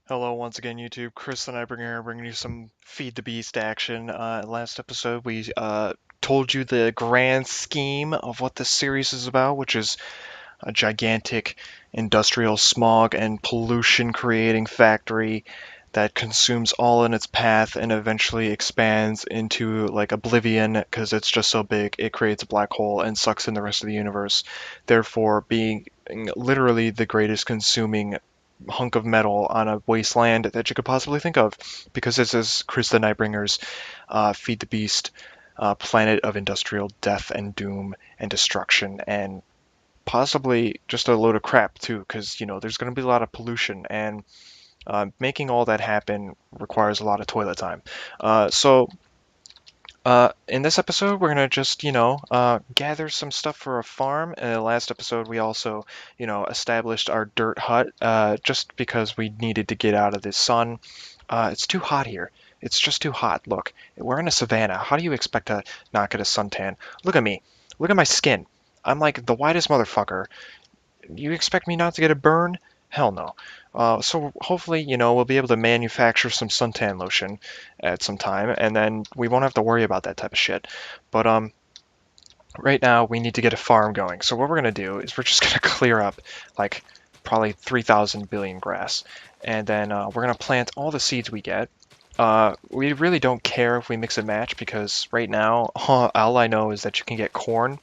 Hello once again, YouTube. Chris and I bringing you some Feed the Beast action. Last episode, we told you the grand scheme of what this series is about, which is a gigantic industrial smog and pollution creating factory that consumes all in its path and eventually expands into like oblivion because it's just so big it creates a black hole and sucks in the rest of the universe, therefore being literally the greatest consuming hunk of metal on a wasteland that you could possibly think of, because this is Chris the Nightbringer's Feed the Beast, planet of industrial death and doom and destruction and possibly just a load of crap too, because there's going to be a lot of pollution and making all that happen requires a lot of toilet time. In this episode, we're gonna just, gather some stuff for a farm. In the last episode, we also, established our dirt hut, just because we needed to get out of the sun. It's too hot here. It's just too hot. Look, we're in a savanna. How do you expect to not get a suntan? Look at me. Look at my skin. I'm like the whitest motherfucker. You expect me not to get a burn? Hell no. So hopefully, we'll be able to manufacture some suntan lotion at some time, and then we won't have to worry about that type of shit. But right now we need to get a farm going. So what we're gonna do is we're just gonna clear up like probably 3,000 billion grass, and then we're gonna plant all the seeds we get. We really don't care if we mix and match because right now all I know is that you can get corn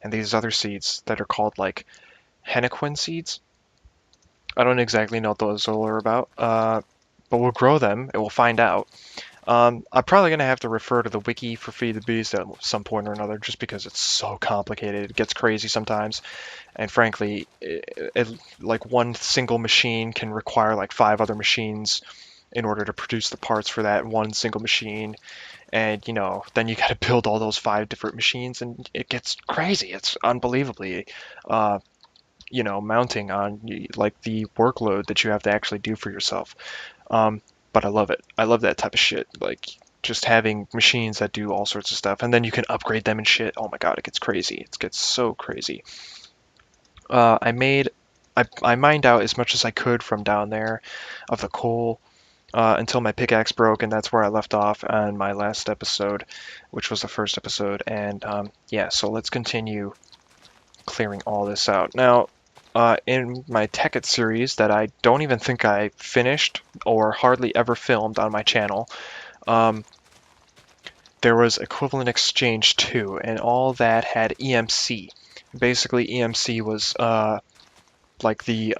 and these other seeds that are called like henequen seeds. I don't exactly know what those are about, but we'll grow them and we'll find out. I'm probably going to have to refer to the wiki for Feed the Beast at some point or another just because it's so complicated. It gets crazy sometimes. And frankly, like one single machine can require like five other machines in order to produce the parts for that one single machine. And, then you got to build all those five different machines and it gets crazy. It's unbelievably uh, mounting on like the workload that you have to actually do for yourself. But I love it. I love that type of shit. Like just having machines that do all sorts of stuff, and then you can upgrade them and shit. Oh my god, it gets crazy. It gets so crazy. I made, I mined out as much as I could from down there of the coal until my pickaxe broke, and that's where I left off on my last episode, which was the first episode. And yeah, so let's continue clearing all this out. Now, in my Tekkit series that I don't even think I finished or hardly ever filmed on my channel, um, there was Equivalent Exchange 2, and all that had EMC. Basically, EMC was like the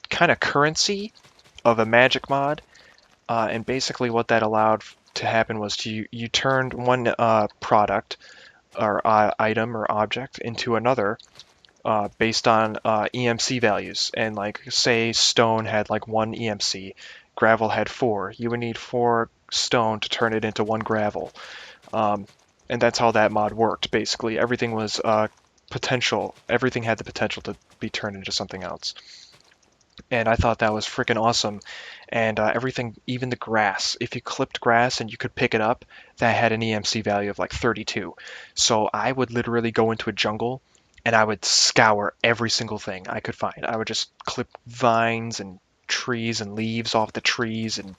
kind of currency of a magic mod, and basically what that allowed to happen was you turned one product or item or object into another based on EMC values. And like, say stone had like one EMC, gravel had four. You would need four stone to turn it into one gravel. Um, and that's how that mod worked. Basically, everything was potential. Everything had the potential to be turned into something else. And I thought that was freaking awesome. And everything, even the grass, if you clipped grass and you could pick it up, that had an EMC value of like 32. So I would literally go into a jungle and I would scour every single thing I could find. I would just clip vines and trees and leaves off the trees and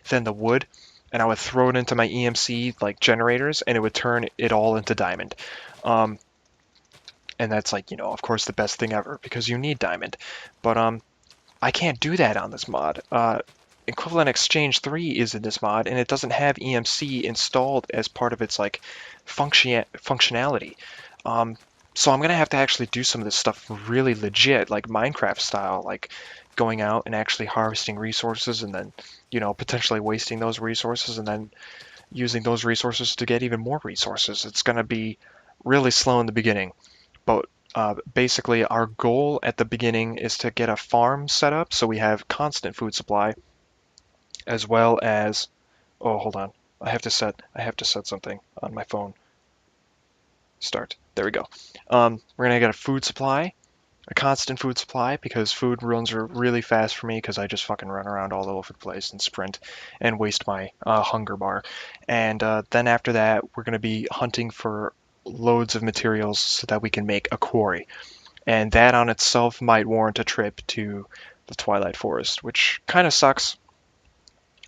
then the wood, and I would throw it into my EMC like generators, and it would turn it all into diamond. Um, and that's like, of course, the best thing ever because you need diamond. But I can't do that on this mod. Equivalent Exchange 3 is in this mod, and it doesn't have EMC installed as part of its like functionality. Um, so I'm gonna have to actually do some of this stuff really legit, like Minecraft style, like going out and actually harvesting resources and then, potentially wasting those resources and then using those resources to get even more resources. It's gonna be really slow in the beginning, but basically, our goal at the beginning is to get a farm set up so we have constant food supply, as well as. Oh, hold on. I have to set something on my phone. Start. There we go. We're gonna get a food supply, a constant food supply, because food runs are really fast for me because I just fucking run around all over the place and sprint and waste my hunger bar. And then after that, we're gonna be hunting for loads of materials so that we can make a quarry. And that on itself might warrant a trip to the Twilight Forest, which kind of sucks.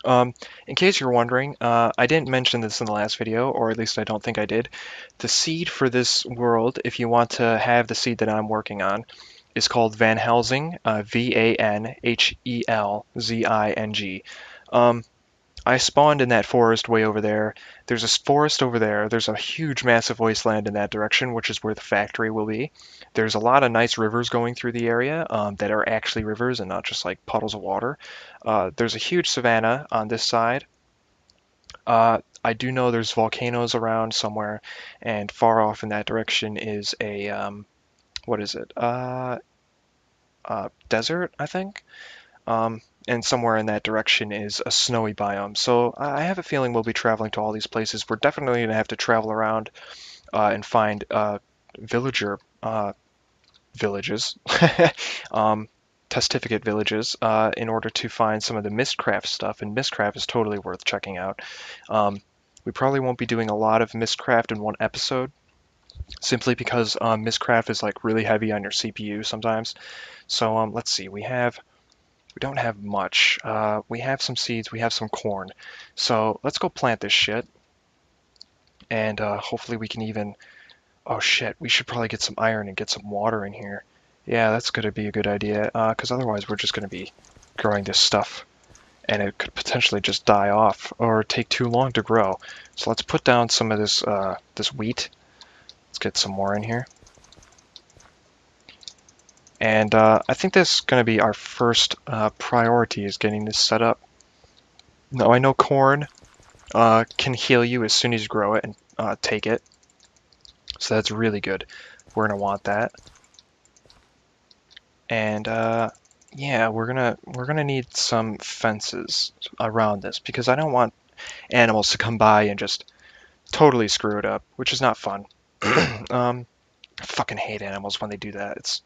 In case you're wondering, I didn't mention this in the last video, or at least I don't think I did. The seed for this world, if you want to have the seed that I'm working on, is called Van Helsing, Vanhelzing. I spawned in that forest way over there. There's a forest over there. There's a huge, massive wasteland in that direction, which is where the factory will be. There's a lot of nice rivers going through the area that are actually rivers and not just like puddles of water. There's a huge savanna on this side. I do know there's volcanoes around somewhere, and far off in that direction is a what is it? Desert, I think. And somewhere in that direction is a snowy biome. So I have a feeling we'll be traveling to all these places. We're definitely going to have to travel around and find villager villages, testificate villages, in order to find some of the Mistcraft stuff. And Mistcraft is totally worth checking out. We probably won't be doing a lot of Mistcraft in one episode, simply because Mistcraft is like really heavy on your CPU sometimes. So let's see, we don't have much. We have some seeds, we have some corn. So let's go plant this shit. And hopefully we can even... Oh shit, we should probably get some iron and get some water in here. Yeah, that's going to be a good idea, because otherwise we're just going to be growing this stuff. And it could potentially just die off, or take too long to grow. So let's put down some of this, this wheat. Let's get some more in here. And I think this is going to be our first priority, is getting this set up. Now I know corn can heal you as soon as you grow it and take it. So that's really good. We're going to want that. And yeah, we're gonna need some fences around this, because I don't want animals to come by and just totally screw it up, which is not fun. I fucking hate animals when they do that. It's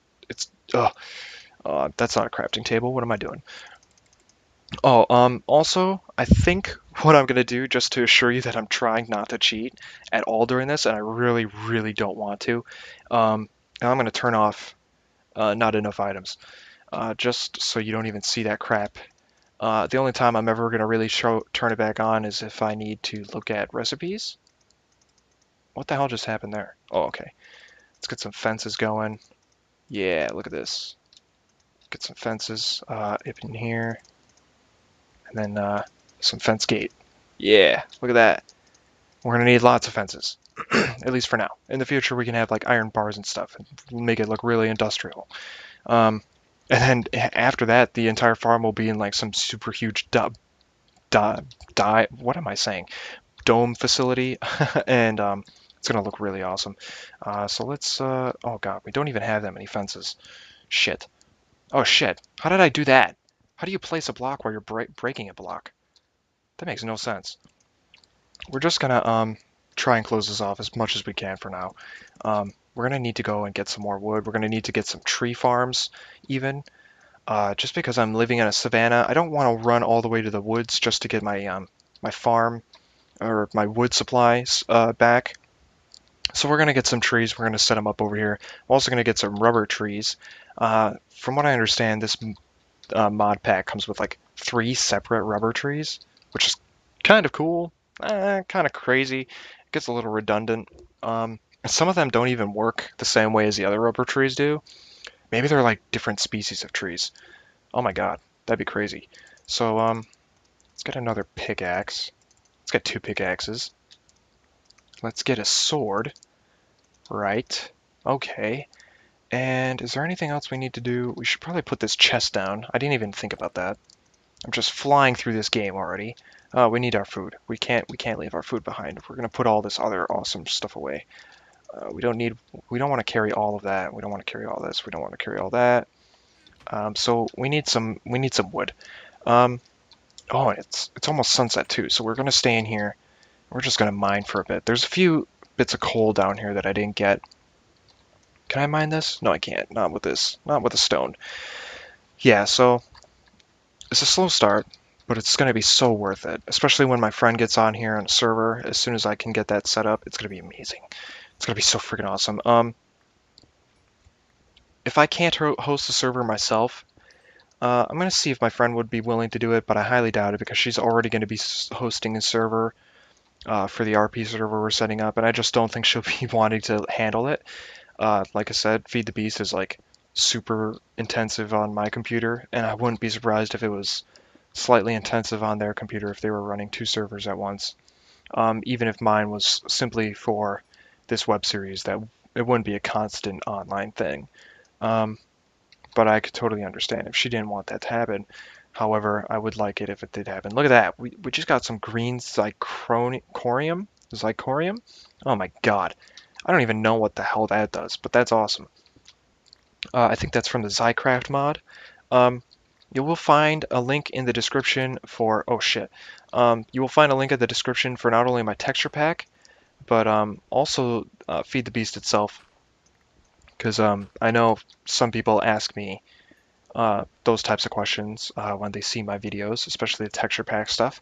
ugh. That's not a crafting table. What am I doing? Oh, also, I think what I'm gonna do, just to assure you that I'm trying not to cheat at all during this, and I really, really don't want to, I'm gonna turn off not enough items, just so you don't even see that crap. The only time I'm ever gonna really turn it back on is if I need to look at recipes. What the hell just happened there? Oh, okay. Let's get some fences going. Yeah, look at this. Get some fences up in here. And then some fence gate. Yeah, look at that. We're gonna need lots of fences, at least for now. In the future, we can have like iron bars and stuff and make it look really industrial. And then after that, the entire farm will be in like some super huge what am I saying? Dome facility, and it's gonna look really awesome. So let's. Oh god, we don't even have that many fences. Shit. Oh shit. How did I do that? How do you place a block while you're breaking a block? That makes no sense. We're just gonna try and close this off as much as we can for now. We're gonna need to go and get some more wood. We're gonna need to get some tree farms, even. Just because I'm living in a savanna, I don't want to run all the way to the woods just to get my my farm or my wood supplies back. So we're gonna get some trees. We're gonna set them up over here. We're also gonna get some rubber trees. From what I understand, this mod pack comes with like 3 separate rubber trees, which is kind of cool, kind of crazy. It gets a little redundant. Some of them don't even work the same way as the other rubber trees do. Maybe they're like different species of trees. Oh my god, that'd be crazy. So let's get another pickaxe. Let's get 2 pickaxes. Let's get a sword. Right. Okay. And is there anything else we need to do? We should probably put this chest down. I didn't even think about that. I'm just flying through this game already. We need our food. We can't leave our food behind. We're gonna put all this other awesome stuff away. We don't want to carry all of that. We don't want to carry all this. We don't want to carry all that. So we need some wood. Oh, it's almost sunset too, so we're gonna stay in here. We're just gonna mine for a bit. There's a few bits of coal down here that I didn't get. Can I mine this? No, I can't. Not with this. Not with a stone. Yeah, so it's a slow start, but it's going to be so worth it, especially when my friend gets on here on a server. As soon as I can get that set up, it's going to be amazing. It's going to be so freaking awesome. If I can't host a server myself, I'm gonna see if my friend would be willing to do it, but I highly doubt it because she's already going to be hosting a server for the RP server we're setting up, and I just don't think she'll be wanting to handle it. Like I said, Feed the Beast is like super intensive on my computer, and I wouldn't be surprised if it was slightly intensive on their computer if they were running two servers at once. Even if mine was simply for this web series, that it wouldn't be a constant online thing. Um, but I could totally understand if she didn't want that to happen. However, I would like it if it did happen. Look at that. We just got some green Zycorium? Zycorium? Oh my god. I don't even know what the hell that does, but that's awesome. I think that's from the Zycraft mod. Um, you will find a link in the description for, oh shit. You will find a link in the description for not only my texture pack, but also Feed the Beast itself. Because I know some people ask me those types of questions when they see my videos, especially the texture pack stuff.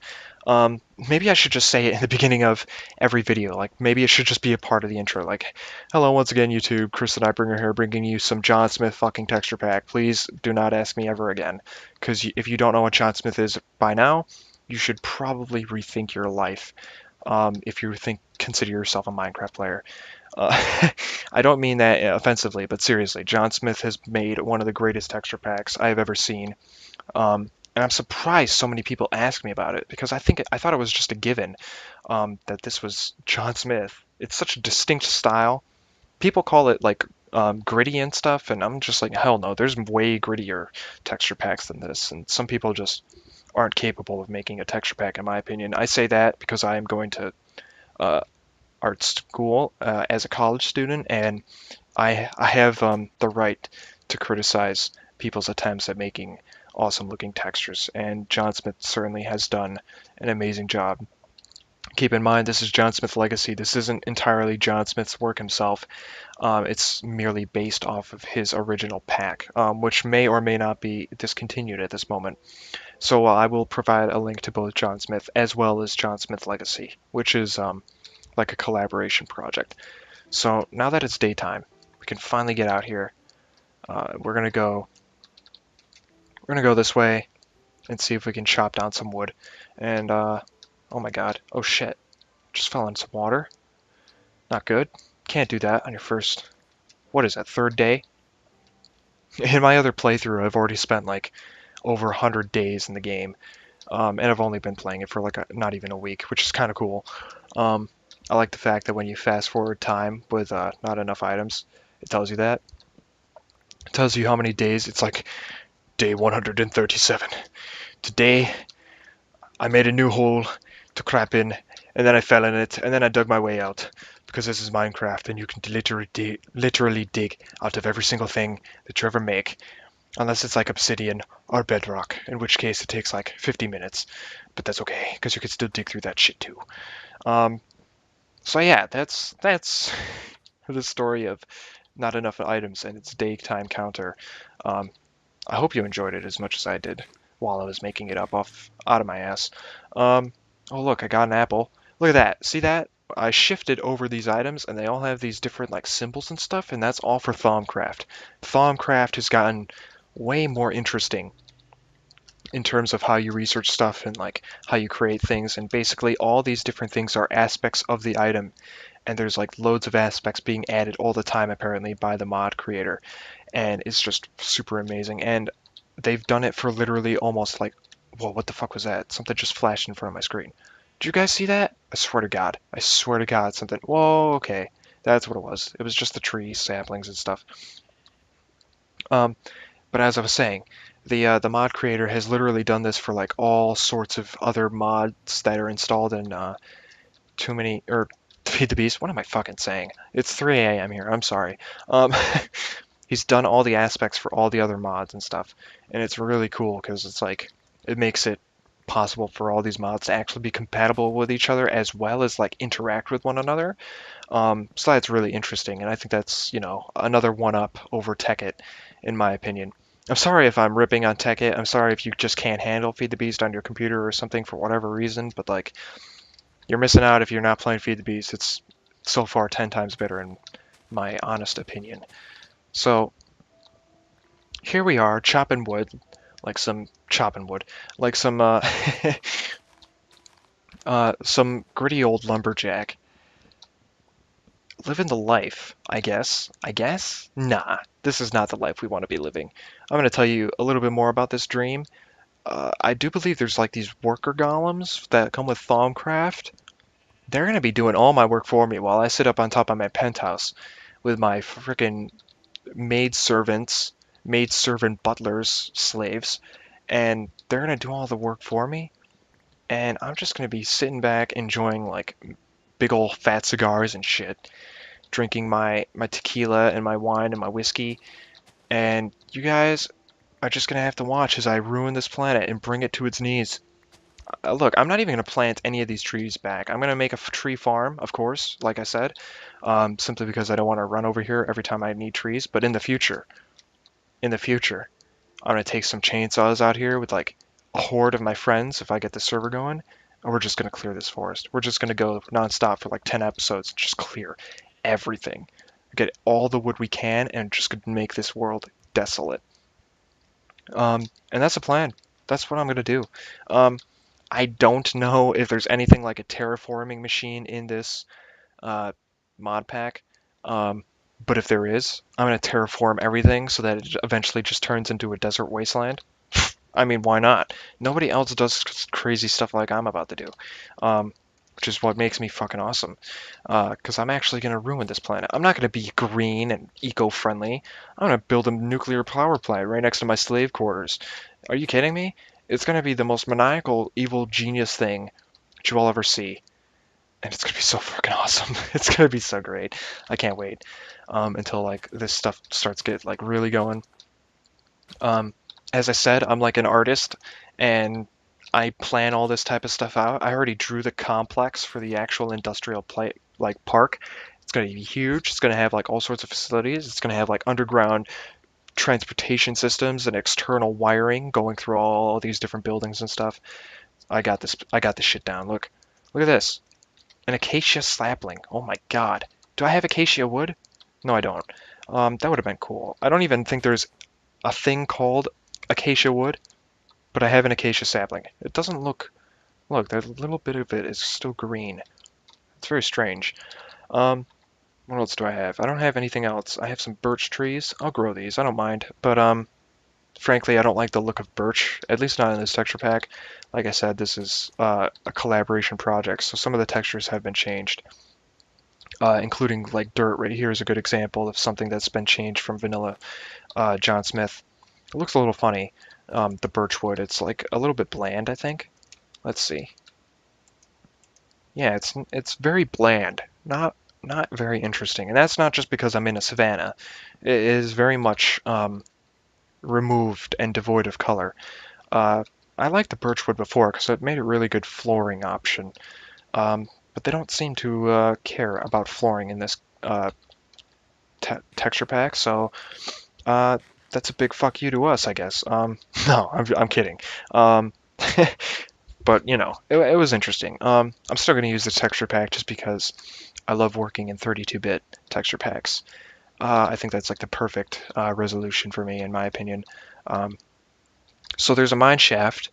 Maybe I should just say it in the beginning of every video. Like maybe it should just be a part of the intro. Like, hello once again, YouTube. Chris and I bring here, bringing you some John Smith fucking texture pack. Please do not ask me ever again, because if you don't know what John Smith is by now, you should probably rethink your life. If you consider yourself a Minecraft player. I don't mean that offensively, but seriously, John Smith has made one of the greatest texture packs I have ever seen. And I'm surprised so many people ask me about it because I thought it was just a given that this was John Smith. It's such a distinct style. People call it like gritty and stuff, and I'm just like, hell no, there's way grittier texture packs than this. And some people just aren't capable of making a texture pack, in my opinion. I say that because I am going to uh, art school as a college student, and I have the right to criticize people's attempts at making awesome looking textures, and John Smith certainly has done an amazing job. Keep in mind, this is John Smith Legacy. This isn't entirely John Smith's work himself. It's merely based off of his original pack, which may or may not be discontinued at this moment. So I will provide a link to both John Smith as well as John Smith Legacy, which is like a collaboration project. So now that it's daytime, we can finally get out here. We're gonna go. We're gonna go this way and see if we can chop down some wood. And oh my god, oh shit, just fell in some water. Not good. Can't do that on your first. What is that? Third day? In my other playthrough, I've already spent like over 100 days in the game, and I've only been playing it for like not even a week, which is kind of cool. Um, I like the fact that when you fast forward time with not enough items, it tells you that. It tells you how many days. It's like day 137. Today, I made a new hole to crap in, and then I fell in it, and then I dug my way out. Because this is Minecraft, and you can literally dig out of every single thing that you ever make. Unless it's like obsidian or bedrock, in which case it takes like 50 minutes. But that's okay, because you can still dig through that shit too. Um, so yeah, that's the story of not enough items and its daytime counter. Um, I hope you enjoyed it as much as I did while I was making it up out of my ass. Um, oh look, I got an apple. Look at that. See that? I shifted over these items and they all have these different like symbols and stuff, and that's all for Thaumcraft. Thaumcraft has gotten way more interesting in terms of how you research stuff and like how you create things, and basically all these different things are aspects of the item, and there's like loads of aspects being added all the time apparently by the mod creator, and it's just super amazing. And they've done it for literally almost like, whoa, what the fuck was that? Something just flashed in front of my screen. Did you guys see that? I swear to God. I swear to God, something. Whoa, okay. That's what it was. It was just the tree saplings and stuff. Um, but as I was saying, the mod creator has literally done this for like all sorts of other mods that are installed in Too Many or Feed the Beast. What am I fucking saying? It's 3 a.m. here. I'm sorry. Um, he's done all the aspects for all the other mods and stuff, and it's really cool because it's like it makes it possible for all these mods to actually be compatible with each other as well as like interact with one another. So that's really interesting, and I think that's, you know, another one up over Tekkit, in my opinion. I'm sorry if I'm ripping on Tekkit. I'm sorry if you just can't handle Feed the Beast on your computer or something for whatever reason, but like you're missing out if you're not playing Feed the Beast. It's so far 10 times better in my honest opinion. So here we are chopping wood. like some chopping wood, like some some gritty old lumberjack living the life, I guess. I guess? Nah, this is not the life we want to be living. I'm going to tell you a little bit more about this dream. I do believe there's like these worker golems that come with Thaumcraft. They're going to be doing all my work for me while I sit up on top of my penthouse with my freaking maid servant butlers, slaves, and they're going to do all the work for me. And I'm just going to be sitting back enjoying like big old fat cigars and shit, drinking my tequila and my wine and my whiskey. And you guys are just going to have to watch as I ruin this planet and bring it to its knees. Look, I'm not even going to plant any of these trees back. I'm going to make a tree farm, of course, like I said, simply because I don't want to run over here every time I need trees. But in the future, I'm going to take some chainsaws out here with like a horde of my friends if I get the server going, and we're just going to clear this forest. We're just going to go nonstop for like 10 episodes and just clear everything. Get all the wood we can and just gonna make this world desolate. And that's the plan. That's what I'm going to do. I don't know if there's anything like a terraforming machine in this uh, mod pack. Um, but if there is, I'm going to terraform everything so that it eventually just turns into a desert wasteland. I mean, why not? Nobody else does crazy stuff like I'm about to do, which is what makes me fucking awesome. Because I'm actually going to ruin this planet. I'm not going to be green and eco-friendly. I'm going to build a nuclear power plant right next to my slave quarters. Are you kidding me? It's going to be the most maniacal, evil genius thing that you will ever see. And it's going to be so fucking awesome. It's going to be so great. I can't wait until like this stuff starts get like really going. As I said, I'm like an artist, and I plan all this type of stuff out. I already drew the complex for the actual industrial like park. It's going to be huge. It's going to have like all sorts of facilities. It's going to have like underground transportation systems and external wiring going through all these different buildings and stuff. I got this. I got this shit down. Look at this. An acacia sapling. Oh my god. Do I have acacia wood? No, I don't. That would have been cool. I don't even think there's a thing called acacia wood, but I have an acacia sapling. It doesn't look that little bit of it is still green. It's very strange. What else do I have? I don't have anything else. I have some birch trees. I'll grow these. I don't mind. But frankly, I don't like the look of birch, at least not in this texture pack. Like I said, this is a collaboration project, so some of the textures have been changed, including like dirt. Right here is a good example of something that's been changed from vanilla John Smith. It looks a little funny, the birch wood. It's like a little bit bland, I think. Let's see. Yeah, it's very bland, not very interesting. And that's not just because I'm in a savanna. It is very much removed and devoid of color. I liked the birch wood before because it made a really good flooring option. But they don't seem to care about flooring in this texture pack, so that's a big fuck you to us, I guess. No, I'm kidding. But you know, it was interesting. I'm still going to use this texture pack just because I love working in 32-bit texture packs. I think that's like the perfect resolution for me, in my opinion. So there's a mine shaft,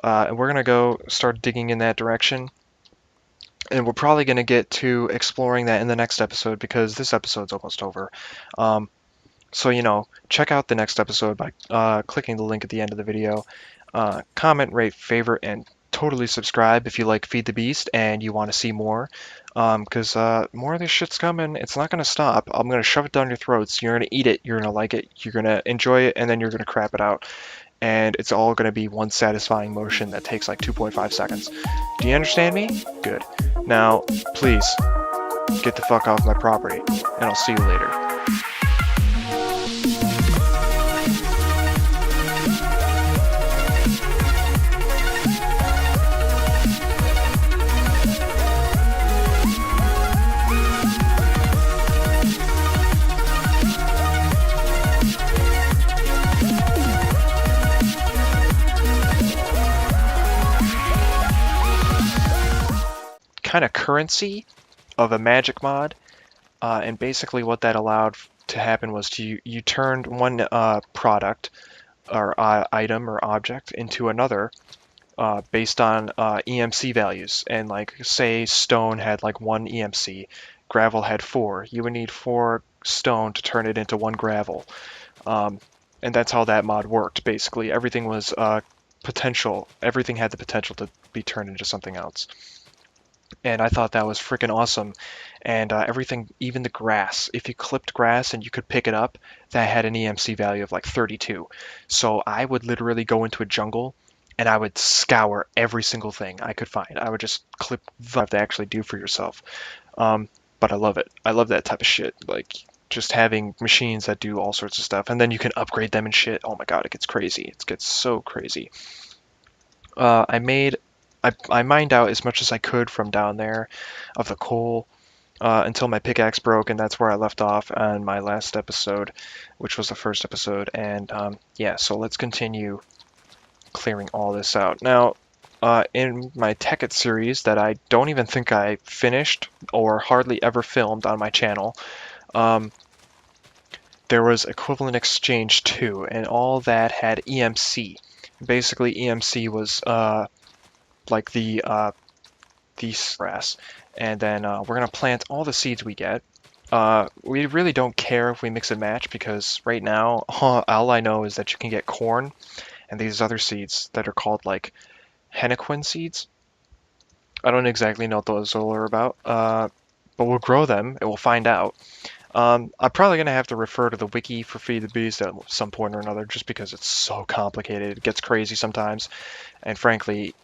and we're going to go start digging in that direction. And we're probably going to get to exploring that in the next episode because this episode's almost over. So, you know, check out the next episode by clicking the link at the end of the video. Comment, rate, favorite, and totally subscribe if you like Feed the Beast and you want to see more. Because more of this shit's coming. It's not going to stop. I'm going to shove it down your throats. You're going to eat it. You're going to like it. You're going to enjoy it. And then you're going to crap it out. And it's all going to be one satisfying motion that takes like 2.5 seconds. Do you understand me? Good. Now, please, get the fuck off my property. And I'll see you later. Kind of currency of a magic mod, and basically what that allowed to happen was you turned one product, or item or object into another based on EMC values. And like, say stone had like 1 EMC, gravel had 4. You would need 4 stone to turn it into 1 gravel. Um, and that's how that mod worked. Basically, everything was potential. Everything had the potential to be turned into something else. And I thought that was freaking awesome. And everything, even the grass, if you clipped grass and you could pick it up, that had an EMC value of like 32. So I would literally go into a jungle and I would scour every single thing I could find. I would just clip the to actually do for yourself. Um, but I love it. I love that type of shit. Like just having machines that do all sorts of stuff, and then you can upgrade them and shit. Oh my god, it gets crazy. It gets so crazy. I made I mined out as much as I could from down there of the coal until my pickaxe broke, and that's where I left off on my last episode, which was the first episode. And yeah, so let's continue clearing all this out. Now, in my Tekkit series that I don't even think I finished or hardly ever filmed on my channel, um, there was Equivalent Exchange 2, and all that had EMC. Basically, EMC was like the grass, and then we're gonna plant all the seeds we get. We really don't care if we mix and match because right now all I know is that you can get corn and these other seeds that are called like henequen seeds. I don't exactly know what those are about, but we'll grow them and we'll find out. I'm probably going to have to refer to the wiki for Feed the Beast at some point or another just because it's so complicated. It gets crazy sometimes. And frankly,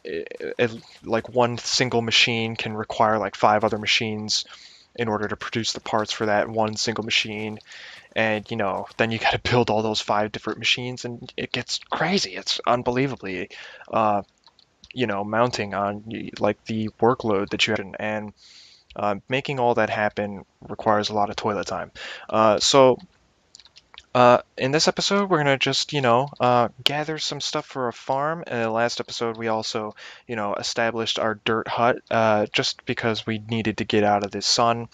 like one single machine can require like 5 other machines in order to produce the parts for that one single machine. And, then you got to build all those 5 different machines and it gets crazy. It's unbelievably, mounting on like the workload that you have. And making all that happen requires a lot of toilet time. So in this episode, we're gonna just, gather some stuff for a farm. In the last episode, we also, established our dirt hut, just because we needed to get out of the sun.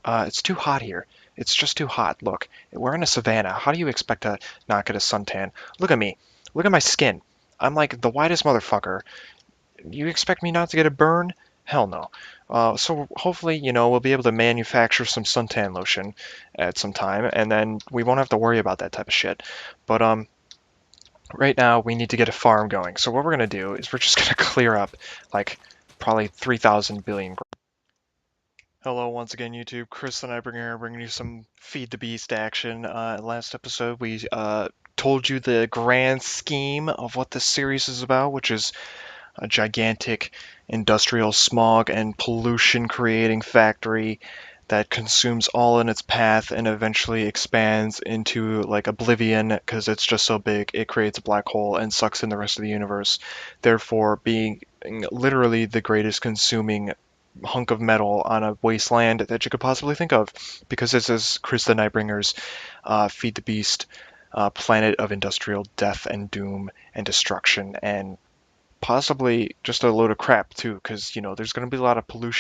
It's too hot here. It's just too hot. Look, we're in a savanna. How do you expect to not get a suntan? Look at me. Look at my skin. I'm like the whitest motherfucker. You expect me not to get a burn? Hell no. So hopefully, we'll be able to manufacture some suntan lotion at some time, and then we won't have to worry about that type of shit. But right now we need to get a farm going. So what we're gonna do is we're just gonna clear up like probably 3,000 billion. Hello once again, YouTube. Chris and I bringing you some Feed the Beast action. Last episode we told you the grand scheme of what this series is about, which is a gigantic industrial smog and pollution creating factory that consumes all in its path and eventually expands into like oblivion because it's just so big it creates a black hole and sucks in the rest of the universe, therefore being literally the greatest consuming hunk of metal on a wasteland that you could possibly think of, because this is Chris the Nightbringer's Feed the Beast planet of industrial death and doom and destruction and possibly just a load of crap too, because there's going to be a lot of pollution.